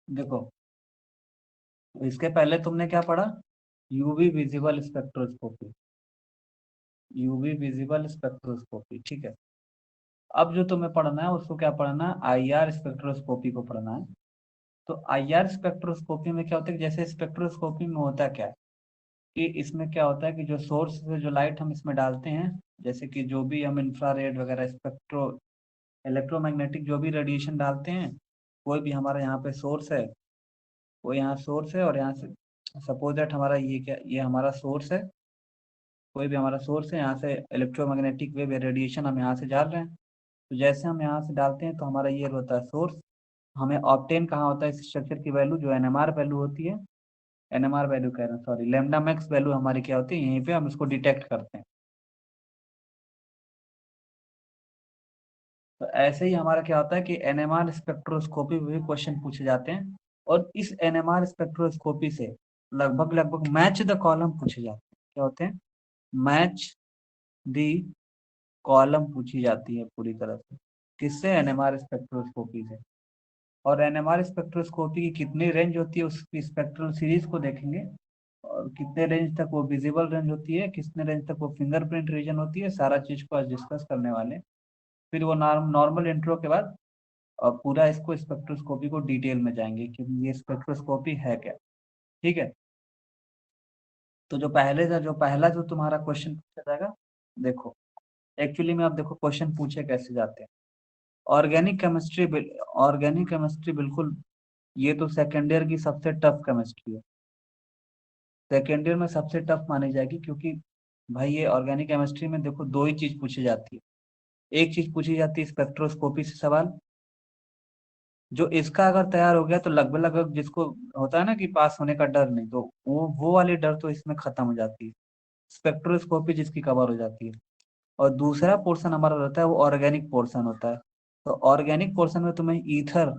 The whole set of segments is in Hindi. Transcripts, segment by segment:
देखो, इसके पहले तुमने क्या पढ़ा? UV visible spectroscopy, UV visible spectroscopy, ठीक है। अब जो तुम्हें पढ़ना है उसको क्या पढ़ना है? आईआर स्पेक्ट्रोस्कोपी को पढ़ना है। तो आईआर स्पेक्ट्रोस्कोपी में क्या होता है, जैसे स्पेक्ट्रोस्कोपी में होता क्या है कि इसमें क्या होता है कि जो सोर्स से जो लाइट हम इसमें डालते हैं, जैसे कि जो भी हम इंफ्रारेड वगैरह स्पेक्ट्रो इलेक्ट्रोमैग्नेटिक जो भी रेडिएशन डालते हैं, कोई भी हमारा यहाँ पे सोर्स है, वो यहाँ सोर्स है और यहाँ से सपोज दैट हमारा ये क्या, ये हमारा सोर्स है, कोई भी हमारा सोर्स है, यहाँ से इलेक्ट्रोमैग्नेटिक वेव रेडिएशन हम यहाँ से डाल रहे हैं। तो जैसे हम यहाँ से डालते हैं तो हमारा ये होता है सोर्स। हमें ऑप्टेन कहाँ होता है इस स्ट्रक्चर की वैल्यू, जो एनएमआर वैल्यू होती है, एनएमआर वैल्यू कह रहे हैं, सॉरी, लैम्डा मैक्स वैल्यू हमारी क्या होती है, यहीं पे हम इसको डिटेक्ट करते हैं। तो ऐसे ही हमारा क्या होता है कि एनएमआर स्पेक्ट्रोस्कोपी में भी क्वेश्चन पूछे जाते हैं, और इस एनएमआर स्पेक्ट्रोस्कोपी से लगभग लगभग मैच द कॉलम पूछे जाते हैं। क्या होते हैं? मैच द कॉलम पूछी जाती है पूरी तरह से। किससे? एनएमआर स्पेक्ट्रोस्कोपी से। और एनएमआर स्पेक्ट्रोस्कोपी की कितनी रेंज होती है उसकी स्पेक्ट्रल सीरीज को देखेंगे, और कितने रेंज तक वो विजिबल रेंज होती है, कितने रेंज तक वो फिंगरप्रिंट रीजन होती है, सारा चीज को आज डिस्कस करने वाले हैं। फिर वो नॉर्मल इंट्रो के बाद पूरा इसको स्पेक्ट्रोस्कोपी को डिटेल में जाएंगे कि ये स्पेक्ट्रोस्कोपी है क्या। ठीक है। तो जो पहला जो तुम्हारा क्वेश्चन पूछा जाएगा, देखो, एक्चुअली में आप देखो क्वेश्चन पूछे कैसे जाते हैं। ऑर्गेनिक केमिस्ट्री, ऑर्गेनिक केमिस्ट्री बिल्कुल, ये तो सेकेंड ईयर की सबसे टफ केमिस्ट्री है, सेकेंड ईयर में सबसे टफ मानी जाएगी, क्योंकि भाई ये ऑर्गेनिक केमिस्ट्री में देखो दो ही चीज पूछी जाती है। एक चीज पूछी जाती है स्पेक्ट्रोस्कोपी से सवाल, जो इसका अगर तैयार हो गया तो लगभग लगभग जिसको होता है ना कि पास होने का डर नहीं, तो वो वाली डर तो इसमें खत्म हो जाती है, स्पेक्ट्रोस्कोपी जिसकी कवर हो जाती है। और दूसरा पोर्शन हमारा रहता है वो ऑर्गेनिक पोर्शन होता है। तो ऑर्गेनिक पोर्शन में तुम्हें ईथर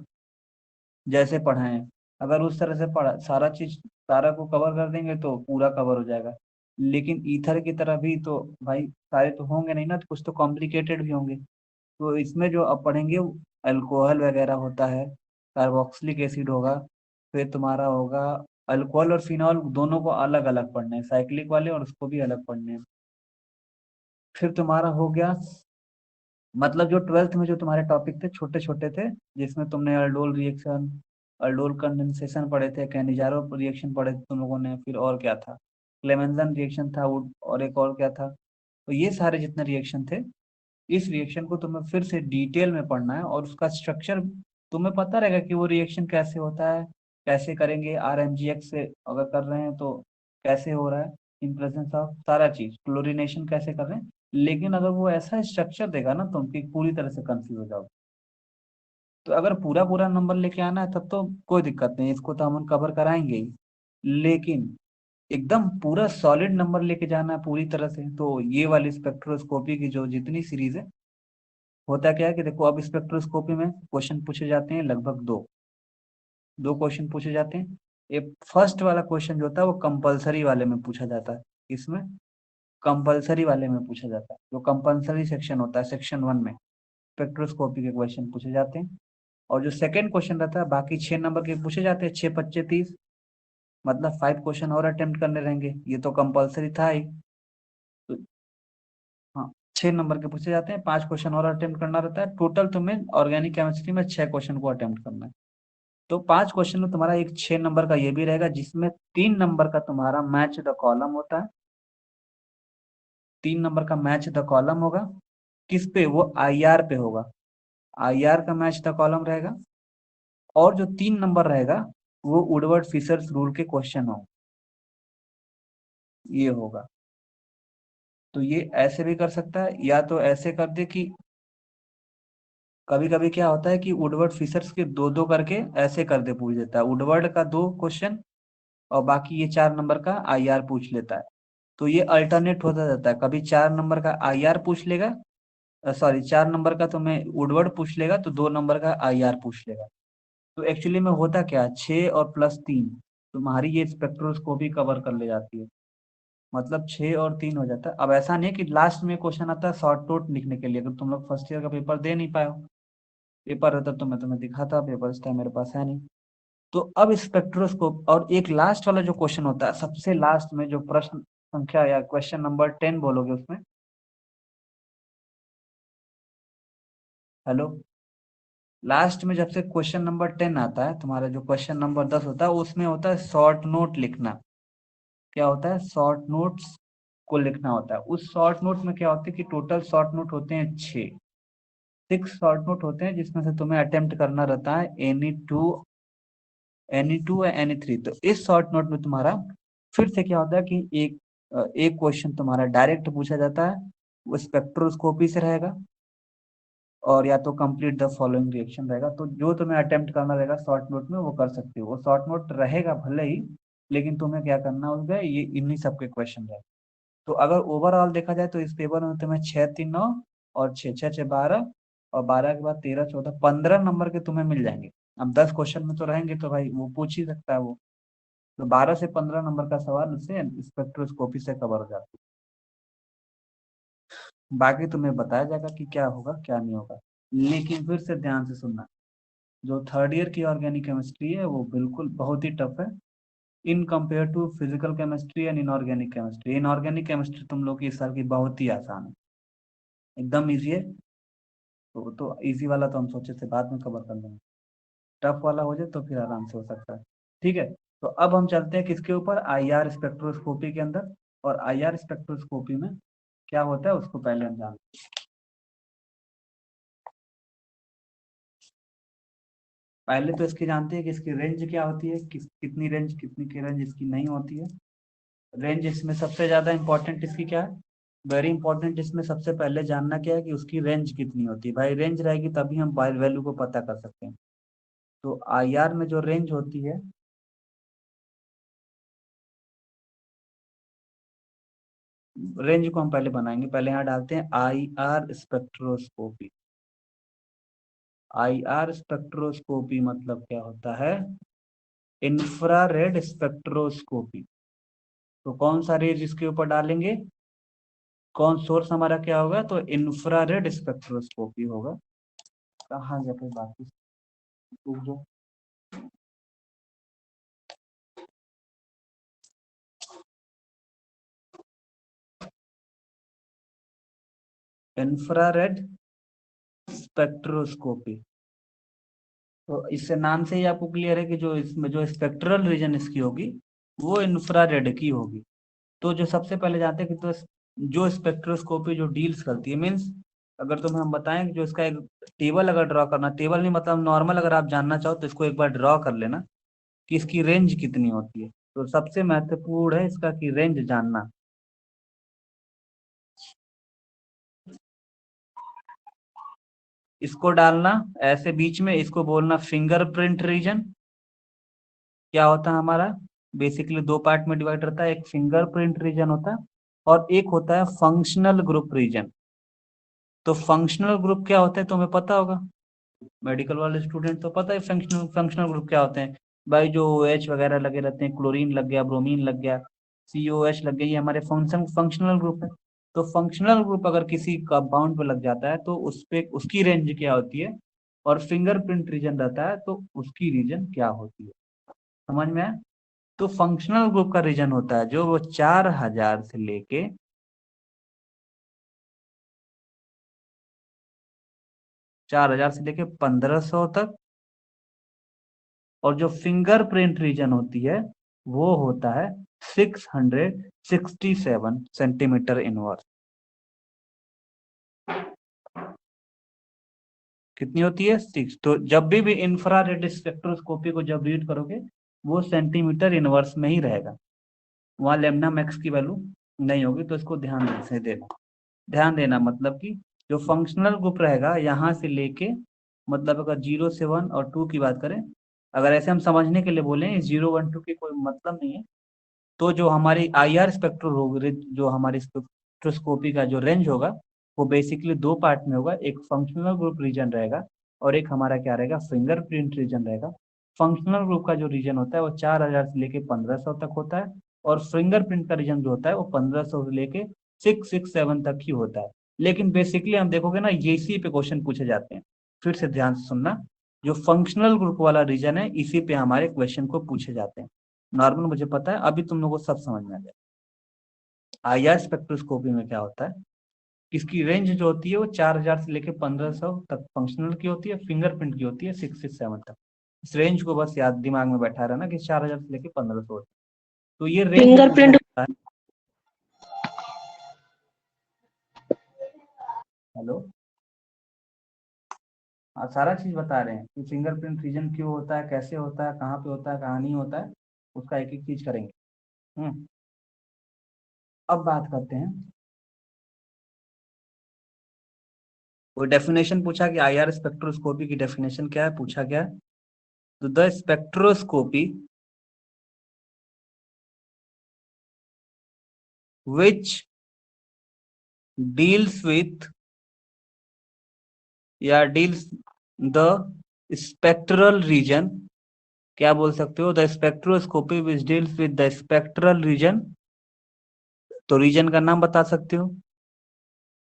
जैसे पढ़ाएं, अगर उस तरह से पढ़ा सारा चीज सारा को कवर कर देंगे तो पूरा कवर हो जाएगा। लेकिन ईथर की तरह भी तो भाई सारे तो होंगे नहीं ना, तो कुछ तो कॉम्प्लिकेटेड भी होंगे। तो इसमें जो अब पढ़ेंगे अल्कोहल वगैरह होता है, कार्बोक्सिलिक एसिड होगा, फिर तुम्हारा होगा अल्कोहल और फिनॉल, दोनों को अलग अलग पढ़ना है, साइक्लिक वाले और उसको भी अलग पढ़ने हैं। फिर तुम्हारा हो गया, मतलब जो ट्वेल्थ में जो तुम्हारे टॉपिक थे छोटे छोटे थे, जिसमें तुमने अल्डोल रिएक्शन, अल्डोल कंडेंसेशन पढ़े थे, कैनिजारो रिएक्शन पढ़े थे तुम लोगों ने, फिर और क्या था, क्लेमेंजन रिएक्शन था वो, और एक और क्या था। तो ये सारे जितने रिएक्शन थे, इस रिएक्शन को तुम्हें फिर से डिटेल में पढ़ना है, और उसका स्ट्रक्चर तुम्हें पता रहेगा कि वो रिएक्शन कैसे होता है, कैसे करेंगे, आरएमजीएक्स से अगर कर रहे हैं तो कैसे हो रहा है, इन प्रेजेंस ऑफ सारा चीज, क्लोरीनेशन कैसे कर रहे हैं। लेकिन अगर वो ऐसा स्ट्रक्चर देगा ना तुम कि पूरी तरह से कंफ्यूज हो जाओ, तो अगर पूरा पूरा नंबर लेके आना है तब तो कोई दिक्कत नहीं, इसको तो हम कवर कराएंगे ही। लेकिन एकदम पूरा सॉलिड नंबर लेके जाना है पूरी तरह से, तो ये वाली स्पेक्ट्रोस्कोपी की जो जितनी सीरीज है, होता क्या है कि देखो अब स्पेक्ट्रोस्कोपी में क्वेश्चन पूछे जाते हैं लगभग दो दो क्वेश्चन पूछे जाते हैं। एक फर्स्ट वाला क्वेश्चन जो होता है वो कंपलसरी वाले में पूछा जाता है। इसमें कंपलसरी वाले में पूछा जाता है, जो कंपलसरी सेक्शन होता है सेक्शन वन में स्पेक्ट्रोस्कोपी के क्वेश्चन पूछे जाते हैं। और जो सेकंड क्वेश्चन रहता है बाकी 6 नंबर के पूछे जाते हैं, 6 25 30, मतलब 5 क्वेश्चन और अटेम्प्ट करने रहेंगे, ये तो कंपलसरी था ही। तो हाँ, 6 नंबर के पूछे जाते हैं, 5 क्वेश्चन और अटेम्प्ट करना रहता है, टोटल तुम्हें ऑर्गेनिक केमिस्ट्री में 6 क्वेश्चन को अटेम्प्ट करना है। तो 5 क्वेश्चन में तुम्हारा एक 6 नंबर का ये भी रहेगा, जिसमें 3 नंबर का तुम्हारा मैच द कॉलम होता है, 3 नंबर का मैच द कॉलम होगा। किस पे? वो आईआर पे होगा, आईआर का मैच द कॉलम रहेगा। और जो 3 नंबर रहेगा वो वुडवर्ड फिशर्स रूल के क्वेश्चन हो, ये होगा। तो ये ऐसे भी कर सकता है, या तो ऐसे कर दे कि कभी कभी क्या होता है कि वुडवर्ड फिशर्स के दो दो करके ऐसे कर दे, पूछ देता है वुडवर्ड का 2 क्वेश्चन, और बाकी ये 4 नंबर का आईआर पूछ लेता है। तो ये अल्टरनेट होता जाता है, कभी 4 नंबर का आईआर पूछ लेगा, सॉरी 4 नंबर का तुम्हें वुडवर्ड पूछ लेगा, तो 2 नंबर का आईआर पूछ लेगा। तो एक्चुअली में होता क्या, 6 और +3 तुम्हारी ये स्पेक्ट्रोस्कोपी कवर कर ले जाती है, मतलब 6 और 3 हो जाता है। अब ऐसा नहीं है कि लास्ट में क्वेश्चन आता है शॉर्ट नोट लिखने के लिए, अगर तुम लोग फर्स्ट ईयर का पेपर दे नहीं पाए हो, पेपर रहता तो मैं तुम्हें दिखाता, पेपर इस टाइम मेरे पास है नहीं। तो अब स्पेक्ट्रोस्कोप और एक लास्ट वाला जो क्वेश्चन होता है, सबसे लास्ट में जो प्रश्न संख्या या क्वेश्चन नंबर 10 बोलोगे उसमें, हेलो, लास्ट में जब से क्वेश्चन नंबर 10 आता है, तुम्हारा जो क्वेश्चन नंबर 10 होता है उसमें होता है शॉर्ट नोट लिखना। क्या होता है? शॉर्ट नोट्स को लिखना होता है। उस शॉर्ट नोट में क्या होता है कि टोटल शॉर्ट नोट होते हैं 6 शॉर्ट नोट होते हैं, जिसमें से तुम्हें अटेम्प्ट करना रहता है एनी टू या एनी 3। तो इस शॉर्ट नोट में तुम्हारा फिर से क्या होता है कि एक क्वेश्चन तुम्हारा डायरेक्ट पूछा जाता है, वो स्पेक्ट्रोस्कोपी से रहेगा, और या तो कंप्लीट द फॉलोइंग रिएक्शन रहेगा। तो जो तुम्हें अटेम्प्ट करना रहेगा शॉर्ट नोट में वो कर सकते हो। वो शॉर्ट नोट रहेगा भले ही, लेकिन तुम्हें क्या करना होगा, ये इन्हीं सब के क्वेश्चन रहेगा। तो अगर ओवरऑल देखा जाए तो इस पेपर में तुम्हें 6 3 9 और 6 6 6 12, और 12 के बाद 13 14 15 नंबर के तुम्हें मिल जाएंगे। अब 10 क्वेश्चन में तो रहेंगे तो भाई वो पूछ ही सकता है वो। तो 12 से 15 नंबर का सवाल उससे स्पेक्ट्रोस्कोपी से कवर हो जाता है। बाकी तुम्हें बताया जाएगा कि क्या होगा क्या नहीं होगा। लेकिन फिर से ध्यान से सुनना, जो थर्ड ईयर की ऑर्गेनिक केमिस्ट्री है वो बिल्कुल बहुत ही टफ है in compare to physical chemistry and inorganic chemistry. Inorganic chemistry तुम लोग की इस साल की बहुत ही आसान है, एकदम इजी है। तो इजी वाला तो हम सोचे थे बाद में कवर कर लेंगे, टफ वाला हो जाए तो फिर आराम से हो सकता है। ठीक है, तो अब हम चलते हैं किसके ऊपर, आईआर स्पेक्ट्रोस्कोपी के अंदर। और आईआर स्पेक्ट्रोस्कोपी में क्या होता है उसको पहले हम जानते हैं। पहले तो इसकी जानते हैं कि इसकी रेंज क्या होती है, कितनी रेंज, कितनी की रेंज इसकी नहीं होती है। रेंज इसमें सबसे ज्यादा इंपॉर्टेंट इसकी क्या है, वेरी इंपॉर्टेंट, इसमें सबसे पहले जानना क्या है कि उसकी रेंज कितनी होती है। भाई रेंज रहेगी तभी हम वैल्यू को पता कर सकते हैं। तो आईआर में जो रेंज होती है, रेंज को हम पहले बनाएंगे। पहले यहाँ डालते हैं आईआर स्पेक्ट्रोस्कोपी। आईआर स्पेक्ट्रोस्कोपी मतलब क्या होता है, इंफ्रारेड स्पेक्ट्रोस्कोपी। तो कौन सा रेज इसके ऊपर डालेंगे, कौन सोर्स हमारा क्या होगा, तो इंफ्रारेड स्पेक्ट्रोस्कोपी होगा। कहाँ गया फिर बाकी, रुक जाओ। Infrared spectroscopy. तो इससे नाम से ही आपको क्लियर है कि जो इसमें जो स्पेक्ट्रल रीजन इसकी होगी वो इंफ्रारेड की होगी। तो जो सबसे पहले जानते हैं कि तो जो स्पेक्ट्रोस्कोपी जो डील्स करती है, मीन्स अगर तुम्हें हम बताएं कि जो इसका एक टेबल अगर ड्रॉ करना, टेबल नहीं मतलब नॉर्मल, अगर आप जानना चाहो तो इसको एक बार ड्रॉ कर लेना कि इसकी रेंज कितनी होती है। तो सबसे महत्वपूर्ण है इसका कि रेंज जानना। इसको डालना ऐसे बीच में, इसको बोलना फिंगरप्रिंट रीजन। क्या होता है हमारा, बेसिकली दो पार्ट में डिवाइड रहता है, एक फिंगरप्रिंट रीजन होता है और एक होता है फंक्शनल ग्रुप रीजन। तो फंक्शनल ग्रुप क्या होता है तुम्हें पता होगा, मेडिकल वाले स्टूडेंट तो पता है फंक्शनल फंक्शनल ग्रुप क्या होते हैं। भाई जो OH वगैरह लगे रहते हैं, क्लोरीन लग गया, ब्रोमीन लग गया, COH लग गया, ये हमारे फंक्शनल ग्रुप है। तो फंक्शनल ग्रुप अगर किसी कंपाउंड पे लग जाता है तो उस पे उसकी रेंज क्या होती है, और फिंगरप्रिंट रीजन रहता है तो उसकी रीजन क्या होती है। समझ में आया? तो फंक्शनल ग्रुप का रीजन होता है जो वो 4000 से लेके 1500 तक, और जो फिंगरप्रिंट रीजन होती है वो होता है 667 सेंटीमीटर इनवर्स। कितनी होती है, 6। तो जब भी इंफ्रारेड स्पेक्ट्रोस्कोपी को जब रीड करोगे वो सेंटीमीटर इनवर्स में ही रहेगा, वहां लेमना मैक्स की वैल्यू नहीं होगी। तो इसको ध्यान से देना, ध्यान देना, मतलब कि जो फंक्शनल ग्रुप रहेगा यहाँ से लेके, मतलब अगर 0 से 1 और 2 की बात करें, अगर ऐसे हम समझने के लिए बोले 0 1 2 की कोई मतलब नहीं है। तो जो हमारी आईआर स्पेक्ट्रो होगी, जो हमारी स्पेक्ट्रोस्कोपी का जो रेंज होगा वो बेसिकली दो पार्ट में होगा, एक फंक्शनल ग्रुप रीजन रहेगा और एक हमारा क्या रहेगा, फिंगरप्रिंट रीजन रहेगा। फंक्शनल ग्रुप का जो रीजन होता है वो 4000 से लेके 1500 तक होता है, और फिंगरप्रिंट का रीजन जो होता है वो 1500 से लेके 667 तक ही होता है। लेकिन बेसिकली हम देखोगे ना, ये इसी पे क्वेश्चन पूछे जाते हैं। फिर से ध्यान से सुनना, जो फंक्शनल ग्रुप वाला रीजन है इसी पे हमारे क्वेश्चन को पूछे जाते हैं। नॉर्मल मुझे पता है, अभी तुम लोगों को सब समझ में आ जाए। आईआर स्पेक्ट्रोस्कोपी में क्या होता है, इसकी रेंज जो होती है वो 4000 से लेकर 1500 तक फंक्शनल की होती है, फिंगरप्रिंट की होती है 667 तक। इस रेंज को बस याद दिमाग में बैठा रहना कि 4000 से लेकर 1500। तो ये रेंज फिंगरप्रिंट। हेलो, हाँ सारा चीज बता रहे हैं कि फिंगरप्रिंट रीजन क्यों होता है, कैसे होता है, कहाँ पे होता है, कहाँ नहीं होता है, उसका एक एक चीज करेंगे। अब बात करते हैं, कोई डेफिनेशन पूछा कि आईआर स्पेक्ट्रोस्कोपी की डेफिनेशन क्या है, पूछा गया। तो the spectroscopy which deals with या डील्स द स्पेक्ट्रल रीजन, क्या बोल सकते हो, the spectroscopy which deals with the spectral region. तो रीजन का नाम बता सकते हो,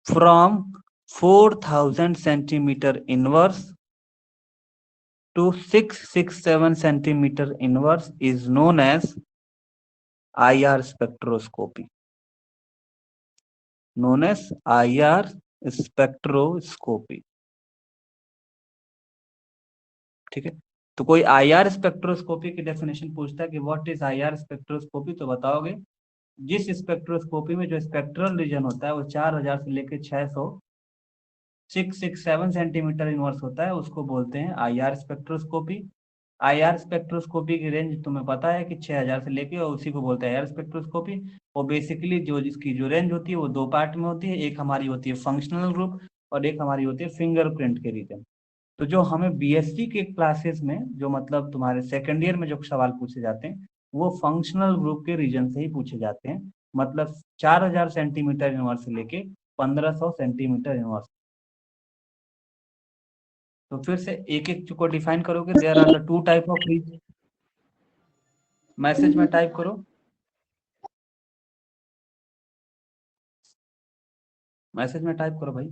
from 4000 centimetre inverse to 667 centimeter inverse is known as IR spectroscopy. Known as IR spectroscopy. ठीक है, तो कोई आईआर स्पेक्ट्रोस्कोपी की डेफिनेशन पूछता है कि व्हाट इज आईआर स्पेक्ट्रोस्कोपी, तो बताओगे जिस स्पेक्ट्रोस्कोपी में जो स्पेक्ट्रल रीजन होता है वो 4000 से लेकर 667 सेंटीमीटर इनवर्स होता है, उसको बोलते हैं आईआर स्पेक्ट्रोस्कोपी। आईआर स्पेक्ट्रोस्कोपी की रेंज तुम्हें पता है कि 6000 से लेके, और उसी को बोलते हैं आईआर स्पेक्ट्रोस्कोपी। और बेसिकली जो इसकी जो रेंज होती है वो दो पार्ट में होती है, एक हमारी होती है फंक्शनल ग्रुप और एक हमारी होती है फिंगरप्रिंट के रीजन। तो जो हमें बीएससी के क्लासेस में जो मतलब तुम्हारे सेकेंड ईयर में जो सवाल पूछे जाते हैं वो फंक्शनल ग्रुप के रीजन से ही पूछे जाते हैं, मतलब 4000 सेंटीमीटर इनवर्स से लेके 1500 सेंटीमीटर इनवर्स। तो फिर से एक एक को डिफाइन करोगे, there are the two type of region. Message में टाइप करो, मैसेज में टाइप करो भाई।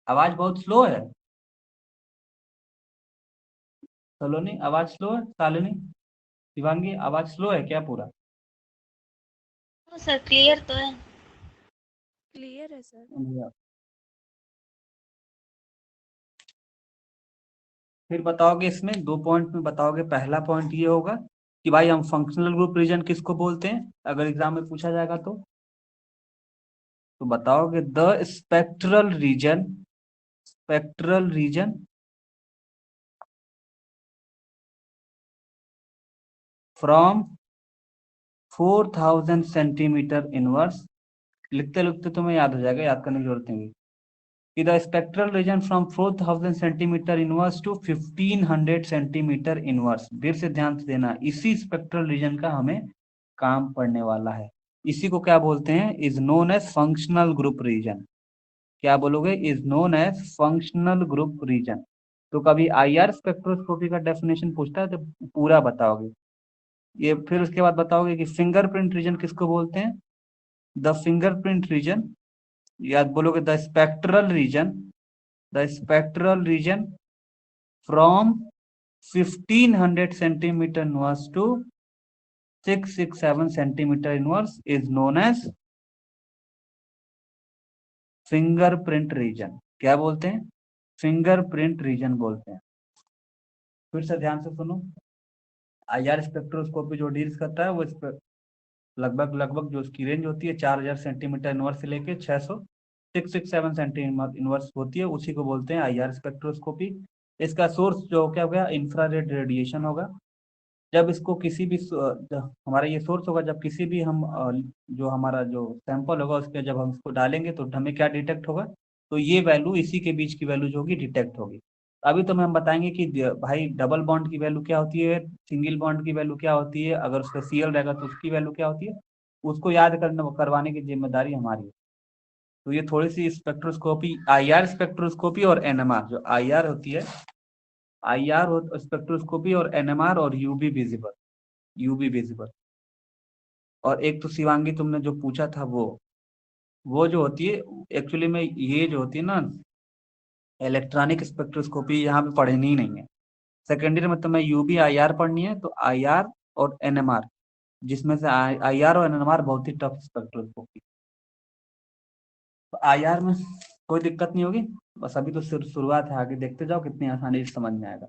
आवाज बहुत स्लो है, सलोनी आवाज स्लो है, शालिनी, शिवांगी आवाज स्लो है क्या पूरा? सर क्लियर तो है। क्लियर है सर। फिर बताओगे, इसमें दो पॉइंट में बताओगे। पहला पॉइंट ये होगा कि भाई हम फंक्शनल ग्रुप रीजन किसको बोलते हैं, अगर एग्जाम में पूछा जाएगा तो बताओगे the spectral region, spectral region from 4000 centimetre inverse. लिखते लिखते तुम्हें याद हो जाएगा, याद करने की जरूरत नहीं कि the spectral region from 4000 centimetre inverse to 1500 centimetre inverse. फिर से ध्यान से देना, इसी स्पेक्ट्रल रीजन का हमें काम पड़ने वाला है। इसी को क्या बोलते हैं, is known as functional group region. क्या बोलोगे, is known as functional group region. तो कभी आईआर स्पेक्ट्रोस्कोपी का डेफिनेशन पूछता है तो पूरा बताओगे ये। फिर उसके बाद बताओगे कि फिंगरप्रिंट रीजन किसको बोलते हैं, द फिंगरप्रिंट रीजन। या बोलोगे the spectral region, the spectral region from 1500 centimetre inverse to 667 centimetre inverse is known as fingerprint region. क्या बोलते हैं, फिंगरप्रिंट रीजन बोलते हैं। फिर से ध्यान से सुनो, आईआर स्पेक्ट्रोस्कोपी जो डील्स करता है वो लगभग लगभग जो उसकी रेंज होती है 4000 सेंटीमीटर इनवर्स से लेके 667 सेंटीमीटर इनवर्स होती है, उसी को बोलते हैं आईआर स्पेक्ट्रोस्कोपी। इसका सोर्स जो क्या हो गया, इंफ्रारेड रेडिएशन होगा। जब इसको किसी भी हमारा ये सोर्स होगा, जब किसी भी हम जो हमारा जो सैंपल होगा उसके जब हम इसको डालेंगे तो हमें क्या डिटेक्ट होगा, तो ये वैल्यू, इसी के बीच की वैल्यू जो होगी डिटेक्ट होगी। अभी तो हम बताएंगे कि भाई डबल बॉन्ड की वैल्यू क्या होती है, सिंगल बॉन्ड की वैल्यू क्या होती है, अगर उसका सीएल रहेगा तो उसकी वैल्यू क्या होती है, उसको याद करने करवाने की जिम्मेदारी हमारी है। तो ये थोड़ी सी स्पेक्ट्रोस्कोपी, आईआर स्पेक्ट्रोस्कोपी और एनएमआर, जो आईआर होती है, आईआर स्पेक्ट्रोस्कोपी और एनएमआर और यूवी विजिबल, यूवी विजिबल। और एक तो शिवांगी तुमने जो पूछा था वो वो जो होती है एक्चुअली में, ये जो होती है ना इलेक्ट्रॉनिक स्पेक्ट्रोस्कोपी, यहाँ पे पढ़नी ही नहीं है। सेकेंडरी में तुम्हें यूवी आईआर पढ़नी है, तो आईआर और एनएमआर, जिसमें से आईआर और एनएमआर बहुत ही टफ स्पेक्ट्रोस्कोपी। तो आईआर में कोई दिक्कत नहीं होगी, बस अभी तो सिर्फ शुरुआत है, आगे देखते जाओ कितनी आसानी से समझ में आएगा।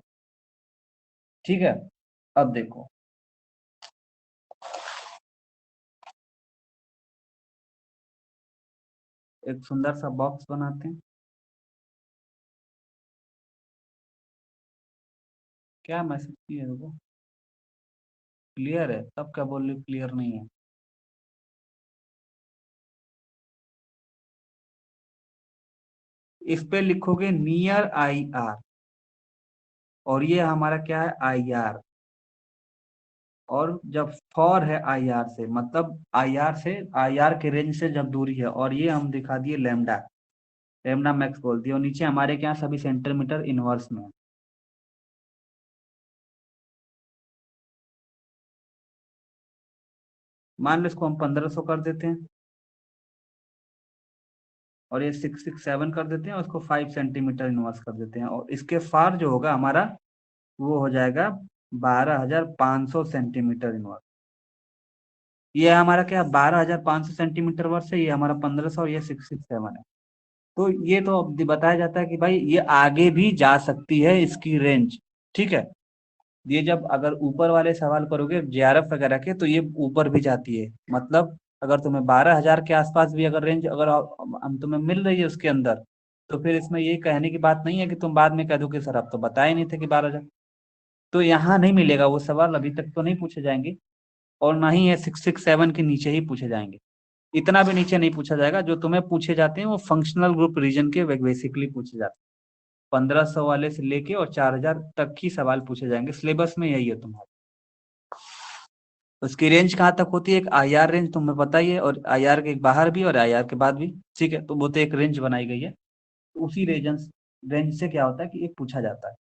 ठीक है, अब देखो, एक सुंदर सा बॉक्स बनाते हैं। क्या मैसेज किया है वो? क्लियर है, तब क्या बोल रही क्लियर नहीं है? इस पे लिखोगे नियर आई आर, और ये हमारा क्या है, आई आर। और जब फॉर है आई आर से, मतलब आई आर से, आई आर के रेंज से जब दूरी है, और ये हम दिखा दिए लेमडा, लेमडा मैक्स बोल दिए, और नीचे हमारे क्या सभी सेंटीमीटर इनवर्स में है। मान लो इसको हम 1500 कर देते हैं, और ये 667 कर देते हैं, और इसको 5 सेंटीमीटर इनवर्स कर देते हैं, और इसके फार जो होगा हमारा, वो हो जाएगा 12,500 सेंटीमीटर इनवर्स। ये हमारा क्या 12,500 सेंटीमीटर वर्ष है, ये हमारा 1500, और ये 667 है। तो ये तो अब बताया जाता है कि भाई ये आगे भी जा सकती है इसकी रेंज। ठीक है, ये जब अगर ऊपर वाले सवाल करोगे जेआरएफ वगैरह के, तो ये ऊपर भी जाती है। मतलब अगर तुम्हें 12,000 के आसपास भी अगर रेंज अगर हम तुम्हें मिल रही है उसके अंदर, तो फिर इसमें ये कहने की बात नहीं है कि तुम बाद में कह दो कि सर आप तो बताए नहीं थे कि 12,000। तो यहाँ नहीं मिलेगा वो सवाल, अभी तक तो नहीं पूछे जाएंगे, और ना ही ये 667 के नीचे ही पूछे जाएंगे। इतना भी नीचे नहीं पूछा जाएगा। जो तुम्हें पूछे जाते हैं वो फंक्शनल ग्रुप रीजन के बेसिकली पूछे जाते हैं। 1500 वाले से लेके और 4,000 तक ही सवाल पूछे जाएंगे, सिलेबस में यही है तुम्हारा। उसकी रेंज कहाँ तक होती है, एक आईआर रेंज तुम्हें पता ही है, और आईआर के बाहर भी और आईआर के बाद भी। ठीक है, तो वो तो एक रेंज बनाई गई है। तो उसी रेंज रेंज से क्या होता है कि एक पूछा जाता है।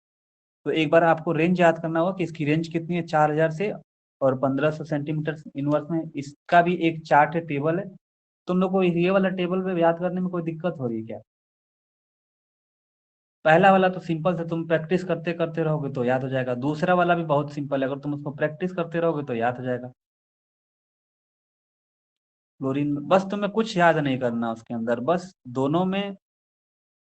तो एक बार आपको रेंज याद करना होगा कि इसकी रेंज कितनी है, 4,000 से और 1500 सेंटीमीटर इनवर्स में। इसका भी एक चार्ट है, टेबल है। तुम लोग को ये वाला टेबल पे याद करने में कोई दिक्कत हो रही है क्या? पहला वाला तो सिंपल से, तुम प्रैक्टिस करते करते रहोगे तो याद हो जाएगा। दूसरा वाला भी बहुत सिंपल है, अगर तुम उसको प्रैक्टिस करते रहोगे तो याद हो जाएगा। क्लोरीन, बस तुम्हें कुछ याद नहीं करना उसके अंदर, बस दोनों में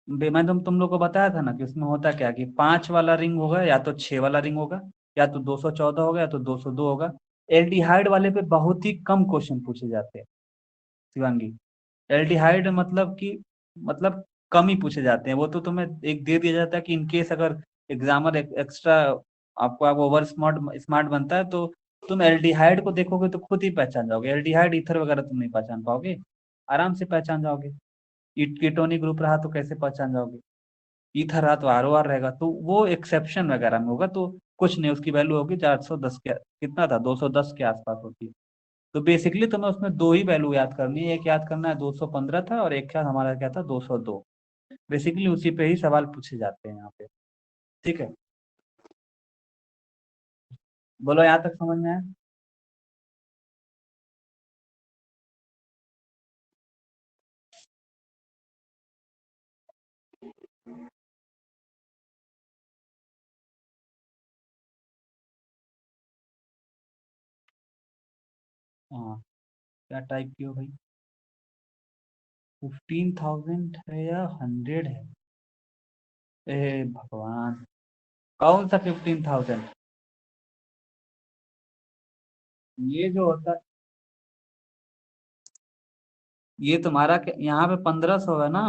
मैं तुम लोग को बताया था ना कि उसमें होता क्या कि 5 वाला रिंग होगा या तो 6 वाला रिंग होगा, या तो 214 होगा या तो 202 होगा। एल्डिहाइड वाले पे बहुत ही कम क्वेश्चन पूछे जाते हैं शिवांगी। एल्डिहाइड मतलब कि, मतलब कम ही पूछे जाते हैं। वो तो तुम्हें एक दे दिया जाता है कि इनकेस अगर एग्जामर एक्स्ट्रा आपको आप ओवर स्मार्ट स्मार्ट बनता है, तो तुम एल्डिहाइड को देखोगे तो खुद ही पहचान जाओगे। एल्डिहाइड ईथर वगैरह तुम नहीं पहचान पाओगे, आराम से पहचान जाओगे। कीटोनिक ग्रुप रहा तो कैसे पहचान जाओगे, ईथर रहा तो ROR रहेगा। तो वो एक्सेप्शन वगैरह में होगा, तो कुछ नहीं, उसकी वैल्यू होगी 410 के, कितना था, 210 के आसपास होती है। तो बेसिकली तुम्हें उसमें दो ही वैल्यू याद करनी है, एक याद करना है 215 था, और एक क्या हमारा क्या था, 202। बेसिकली उसी पे ही सवाल पूछे जाते हैं यहाँ पे। ठीक है, बोलो यहाँ तक समझ में आया? हाँ, क्या टाइप की हो भाई? 15,000 है या 100 है? ए भगवान, कौन सा 15,000? ये जो होता है, ये तुम्हारा यहाँ पे 1500 है ना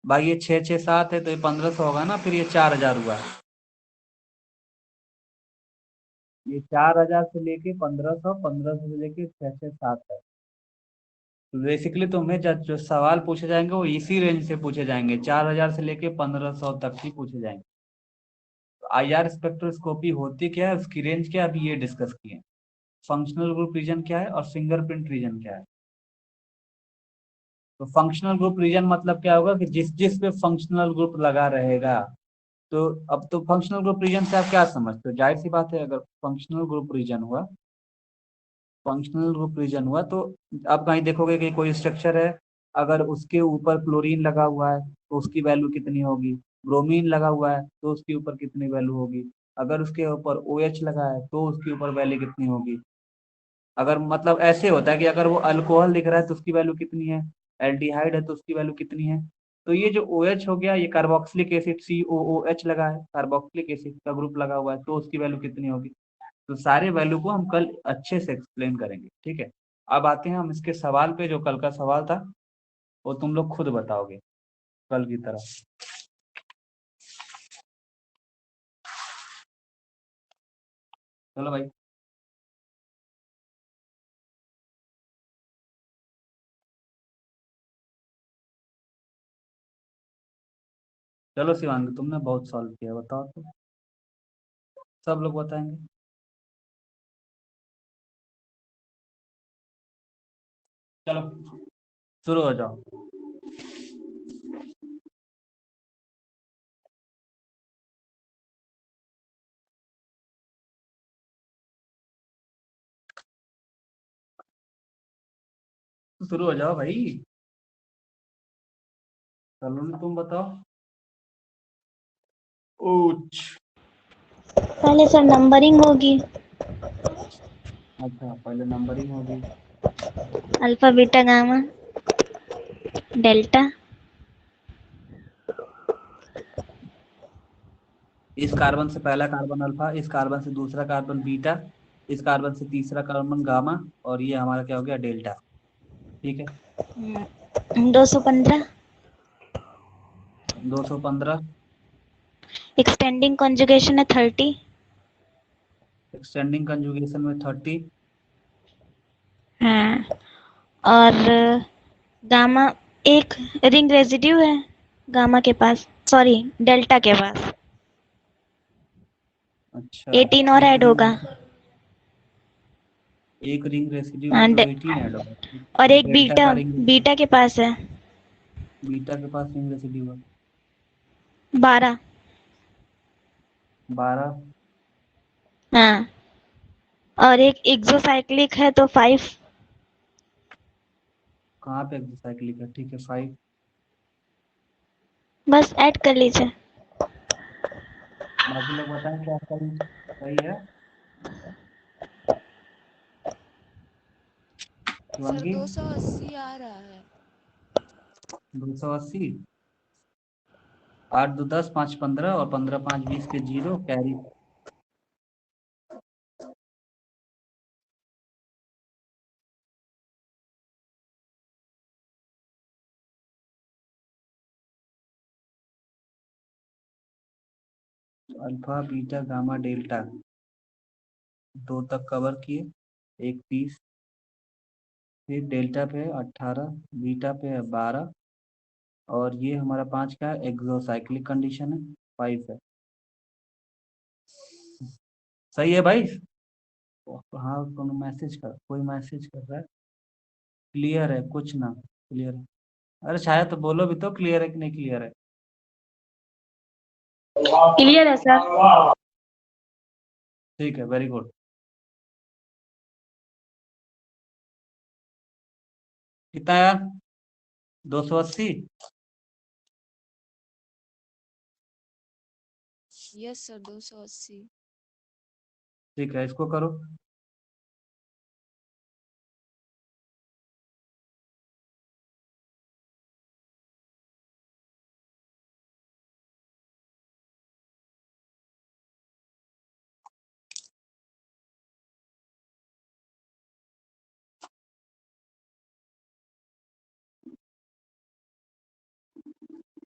भाई, ये 667 है तो ये 1500 होगा ना, फिर ये 4,000 हुआ। ये 4,000 से लेके 1500, 1500 से लेके 667 है। तो बेसिकली तुम्हें जो सवाल पूछे जाएंगे वो इसी रेंज से पूछे जाएंगे, 4,000 से लेके 1500 तक ही पूछे जाएंगे। तो आईआर स्पेक्ट्रोस्कोपी होती क्या है, उसकी रेंज क्या है, अभी ये डिस्कस किए। फंक्शनल ग्रुप रीजन क्या है और फिंगरप्रिंट रीजन क्या है। तो फंक्शनल ग्रुप रीजन मतलब क्या होगा कि जिस जिस पे फंक्शनल ग्रुप लगा रहेगा। तो अब तो फंक्शनल ग्रुप रीजन से आप क्या समझते हो, जाहिर सी बात है, अगर फंक्शनल ग्रुप रीजन हुआ, फंक्शनल ग्रुप रीजन हुआ तो आप कहीं देखोगे कि कोई स्ट्रक्चर है, अगर उसके ऊपर क्लोरीन लगा हुआ है तो उसकी वैल्यू कितनी होगी, ब्रोमीन लगा हुआ है तो उसके ऊपर कितनी वैल्यू होगी, अगर उसके ऊपर OH लगा है तो उसके ऊपर वैल्यू कितनी होगी। अगर मतलब ऐसे होता है कि अगर वो अल्कोहल दिख रहा है तो उसकी वैल्यू कितनी है, एल्डिहाइड है तो उसकी वैल्यू कितनी है। तो ये जो OH हो गया, ये कार्बोक्सिलिक एसिड COOH लगा है, कार्बोक्सिलिक एसिड का ग्रुप लगा हुआ है तो उसकी वैल्यू कितनी होगी। तो सारे वैल्यू को हम कल अच्छे से एक्सप्लेन करेंगे, ठीक है। अब आते हैं हम इसके सवाल पे, जो कल का सवाल था वो तुम लोग खुद बताओगे कल की तरह। चलो भाई। चलो शिवांगी, तुमने बहुत सॉल्व किया, बताओ तो। सब लोग बताएंगे। चलो शुरू हो जाओ। शुरू हो जाओ भाई। चलो ना, तुम बताओ। उच। पहले सर नंबरिंग होगी। अच्छा, पहले नंबरिंग होगी। Alpha beta gamma delta. इस कार्बन से पहला कार्बन अल्फा, इस कार्बन से दूसरा कार्बन बीटा, इस कार्बन से तीसरा कार्बन गामा, और ये हमारा क्या हो गया, डेल्टा। ठीक है। 215। 215। एक्सटेंडिंग कॉन्जुगेशन है 30। एक्सटेंडिंग कंजुगेशन में 30। हाँ, और गामा एक रिंग रेजिड्यू है गामा के पास, सॉरी डेल्टा के पास। अच्छा, 18 और एक ऐड रिंग, होगा। एक रिंग रेसिड्यू हाँ, में तो 18 ऐड होगा। और एक डेल्टा बीटा का रिंग, बीटा के पास है बीटा के पास रिंग रेसिड्यू है 12। 12। हाँ, और एक एक्सोसाइक्लिक है तो 5। कहाँ पे एक्सोसाइक्लिक है, ठीक है 5। बस ऐड कर लीजिए। बाकी लोग बताएं क्या सही है। सर शिवांगी। 280 आ रहा है। 280। 8 2 10, 5 15 और 15 5 20 के zero carry. Alpha beta gamma delta दो तक कवर किए, एक 30, फिर डेल्टा पे 18, बीटा पे 12, और ये हमारा 5 का एक्सोसाइक्लिक कंडीशन है, 5 है। सही है भाई। हाँ, कोनो मैसेज कर, कोई मैसेज कर रहा है। क्लियर है कुछ ना, क्लियर है। अरे शायद तो बोलो भी तो, क्लियर है कि नहीं क्लियर है। क्लियर है सर। ठीक है, वेरी गुड। कितना यार, 280। Yes sir 280। ठीक है, इसको करो।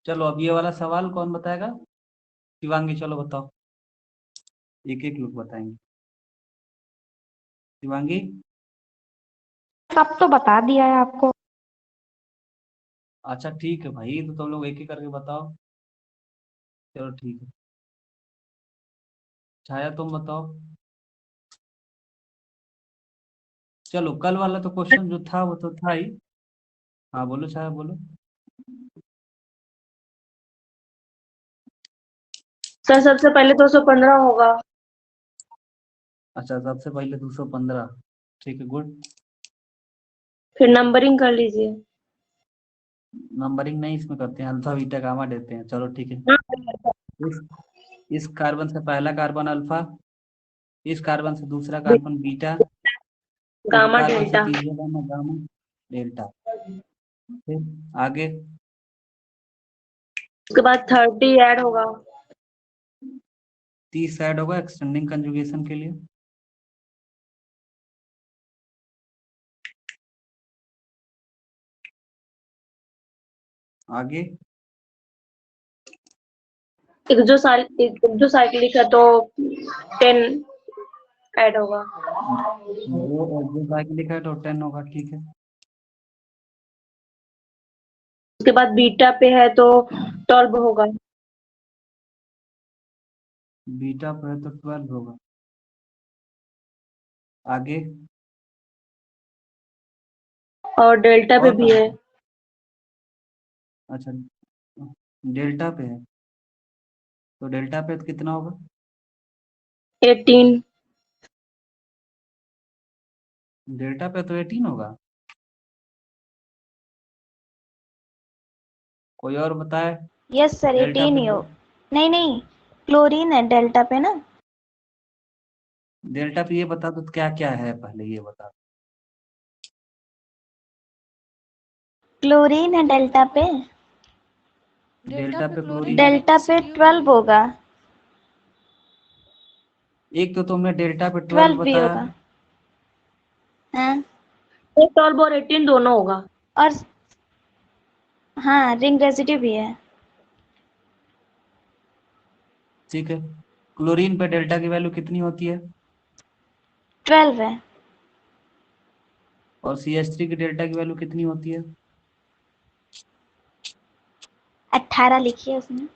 चलो अब ये वाला सवाल कौन बताएगा। शिवांगी, चलो बताओ। एक एक लोग बताएंगे। शिवांगी। सब तो बता दिया है आपको। अच्छा ठीक है भाई, तो तुम लोग एक एक करके बताओ। चलो ठीक है। छाया तुम बताओ। चलो कल वाला तो क्वेश्चन जो था वो तो था ही। हाँ बोलो छाया, बोलो। सर सबसे पहले 215 होगा। अच्छा, सबसे पहले 215। ठीक है, गुड। फिर नंबरिंग कर लीजिए। नंबरिंग नहीं इसमें करते हैं, अल्फा बीटा गामा देते हैं। चलो ठीक है। इस इस कार्बन से पहला कार्बन अल्फा, इस कार्बन से दूसरा कार्बन बीटा, इस गामा कार्बन से डेल्टा। तीसरा कार्बन गामा, डेल्टा। फिर आगे उसके बाद 30 ऐड होगा। 30 ऐड होगा एक्सटेंडिंग कंजुगेशन के लिए। आगे एक जो साइक्लिक है तो 10 ऐड होगा। जो बाकी लिखा है तो 10 होगा, ठीक है। उसके बाद बीटा पे है तो 12 होगा। बीटा पर है तो 12 होगा। आगे और डेल्टा पे और भी है। अच्छा, डेल्टा पे है तो डेल्टा पे तो कितना होगा? 18। डेल्टा पे तो 18 होगा। कोई और बताए? यस सर, डेल्टा 18 पे ही हो। नहीं नहीं, क्लोरीन है डेल्टा पे ना। डेल्टा पे ये बता दो क्या क्या है, पहले ये बता। क्लोरीन है डेल्टा पे। डेल्टा पे क्लोरीन है। डेल्टा पे 12 होगा। एक तो तुमने डेल्टा पे 12 12 भी बताया। होगा। हाँ। तो 12 और 18 दोनों होगा। और हाँ, रिंग रेसिड्यू भी है। ठीक है। क्लोरीन पे डेल्टा की वैल्यू कितनी होती है? 12 है। और CH3 की डेल्टा की वैल्यू कितनी होती है? 18 लिखिए उसमें।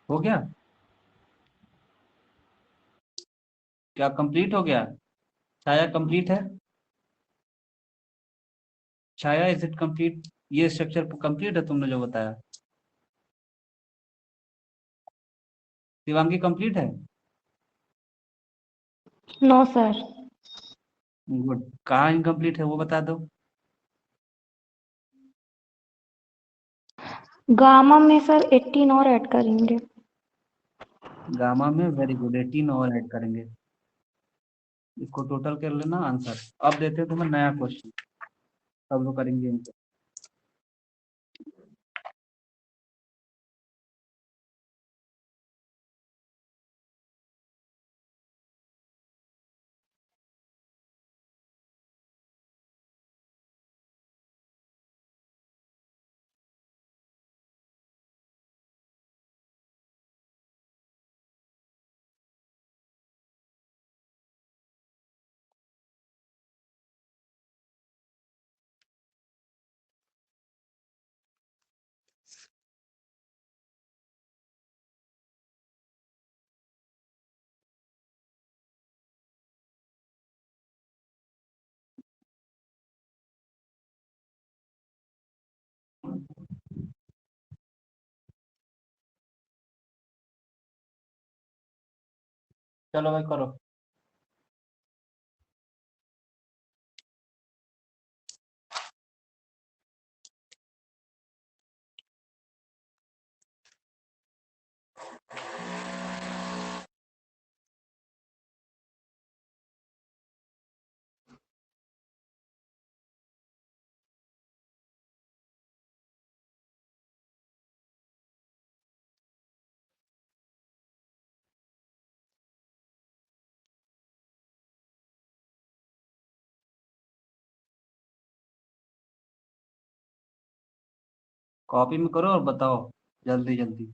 हो गया? क्या कंप्लीट हो गया? छाया कंप्लीट है? Chhaya is it complete? ये स्ट्रक्चर कंप्लीट है तुमने जो बताया? शिवांगी कंप्लीट है? No sir. गुड। कहाँ इनकम्प्लीट है वो बता दो। गामा में सर 18 और ऐड करेंगे। गामा में वेरी गुड, 18 और ऐड करेंगे। इसको टोटल कर लेना आंसर। अब देते हैं तुम्हें नया क्वेश्चन, सब लोग करेंगे इनको। चलो भाई करो। कॉपी में करो और बताओ जल्दी जल्दी।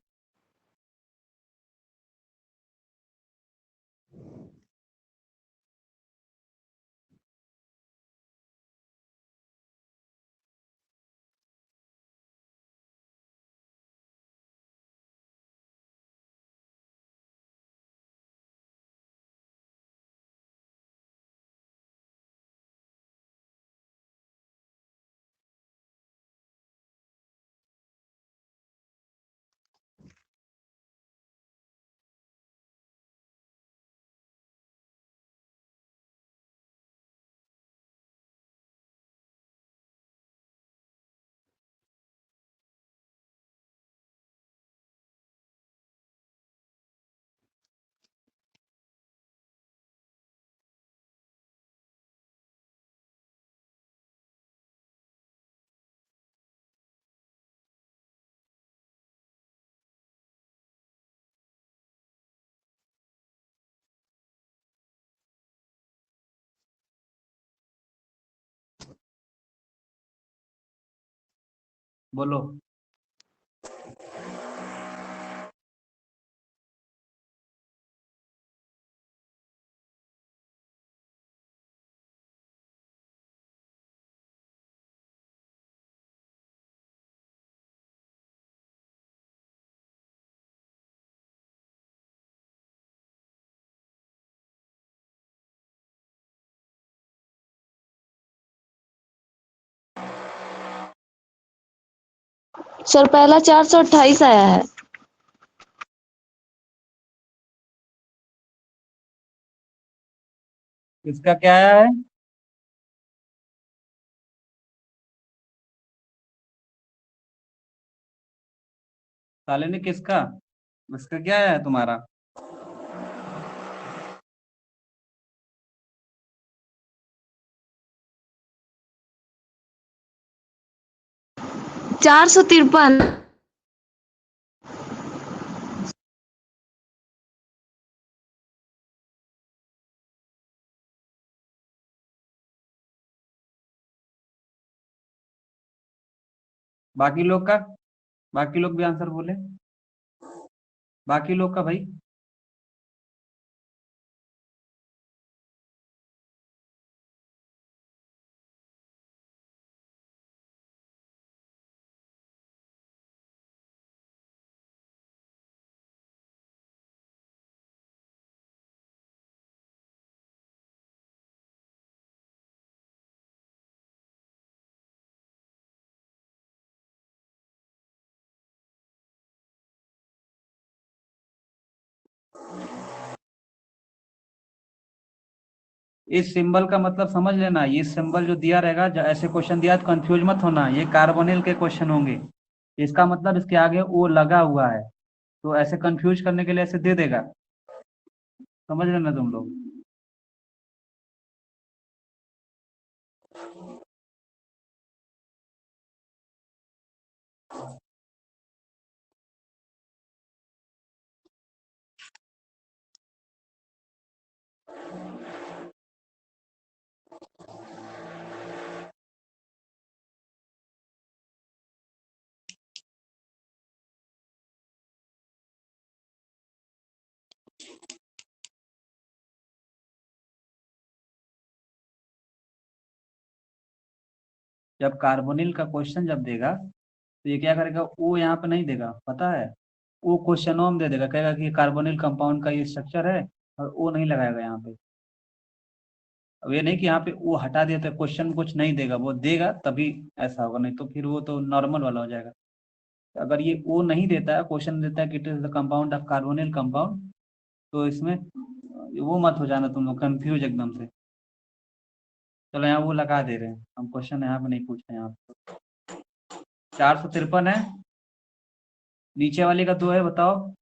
बोलो। सर पहला 428 आया है। किसका क्या आया है? साले ने किसका? इसका क्या आया है तुम्हारा? चार सौ तिरपन। बाकी लोग का? बाकी लोग भी आंसर बोले। बाकी लोग का भाई। इस सिंबल का मतलब समझ लेना, ये सिंबल जो दिया रहेगा, ऐसे क्वेश्चन दिया तो कंफ्यूज मत होना, ये कार्बोनिल के क्वेश्चन होंगे। इसका मतलब इसके आगे ओ लगा हुआ है, तो ऐसे कंफ्यूज करने के लिए ऐसे दे देगा। समझ लेना तुम लोग। जब कार्बोनिल का क्वेश्चन जब देगा तो ये क्या करेगा, वो यहाँ पे नहीं देगा, पता है, वो क्वेश्चनों में दे देगा, कहेगा कि कार्बोनिल कंपाउंड का ये स्ट्रक्चर है, और वो नहीं लगाएगा यहाँ पे। अब ये नहीं कि यहाँ पे वो हटा दिया तो क्वेश्चन कुछ नहीं देगा, वो देगा तभी ऐसा होगा, नहीं तो फिर वो तो नॉर्मल वाला हो जाएगा। अगर ये वो नहीं देता है, क्वेश्चन देता है कि it is the compound of carbonyl compound, तो इसमें वो मत हो जाना तुम लोग कंफ्यूज एकदम से। चलो यहाँ वो लगा दे रहे हैं, हम क्वेश्चन यहाँ पे नहीं पूछ रहे हैं। यहाँ 453 है, नीचे वाले का 2 है, बताओ।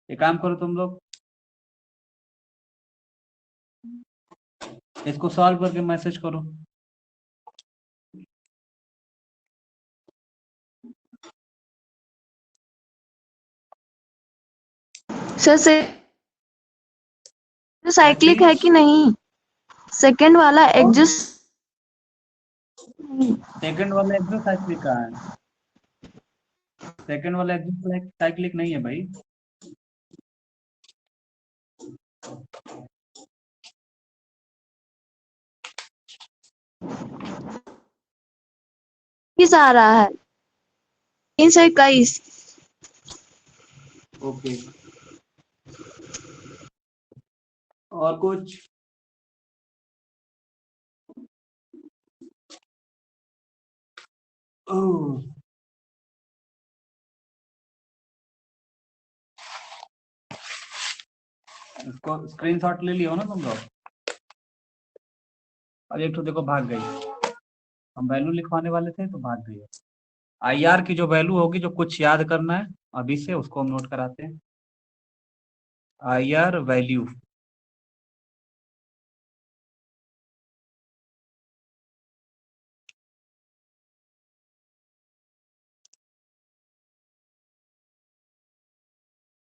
एक काम करो तुम लोग, इसको सॉल्व करके मैसेज करो। सर से साइक्लिक है कि नहीं? सेकंड वाला एग्जिस्ट। सेकंड वाला एक्सोसाइक्लिक का है। सेकंड वाला एक्सोसाइक्लिक नहीं है भाई। किस आ रहा है? 321। ओके, और कुछ? ओह, इसको स्क्रीनशॉट ले लियो ना तुम लोग। अब एक तो देखो भाग गई, हम वैल्यू लिखवाने वाले थे तो भाग गई। आई आर की जो वैल्यू होगी, जो कुछ याद करना है अभी से, उसको हम नोट कराते हैं। आई आर वैल्यू,